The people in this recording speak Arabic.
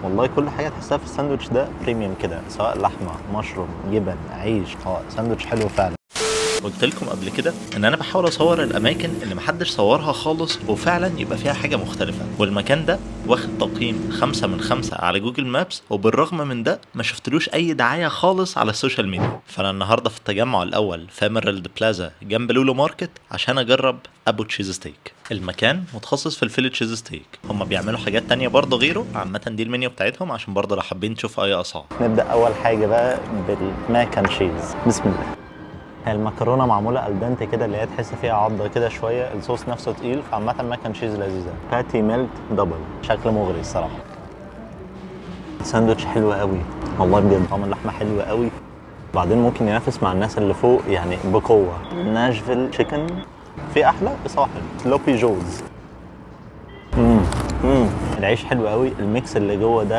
والله كل حاجه تحسها في الساندوتش ده بريميوم كده، سواء لحمه، مشروم، جبن، عيش. ساندوتش حلو فعلا. قلت لكم قبل كده ان انا بحاول اصور الاماكن اللي محدش صورها خالص وفعلا يبقى فيها حاجه مختلفه، والمكان ده واخد تقييم 5 من 5 على جوجل مابس، وبالرغم من ده ما شفتلوش اي دعايه خالص على السوشيال ميديا. فانا النهارده في التجمع الاول في ايميرالد بلازا جنب لولو ماركت عشان اجرب ابو تشيز ستيك. المكان متخصص في الفيلي تشيز ستيك، هم بيعملوا حاجات تانية برضه غيره. عامه دي المنيو بتاعتهم عشان برضه لو حابين تشوفوا اي اسعار. نبدا اول حاجه بقى بالماك اند تشيز. بسم الله. هي المكرونه معموله الدنت كده، اللي هي تحس فيها عضه كده شويه، الصوص نفسه تقيل، فعامه ماك اند تشيز لذيذه. باتي ميلت دبل، شكل مغري الصراحه. الساندوتش حلو قوي والله بجد، طعم اللحمه حلو قوي. بعدين ممكن ينافس مع الناس اللي فوق يعني بقوه. ناشفيل تشيكن في احلى بصراحه، لوبي جوز. العيش حلو قوي، الميكس اللي جوه ده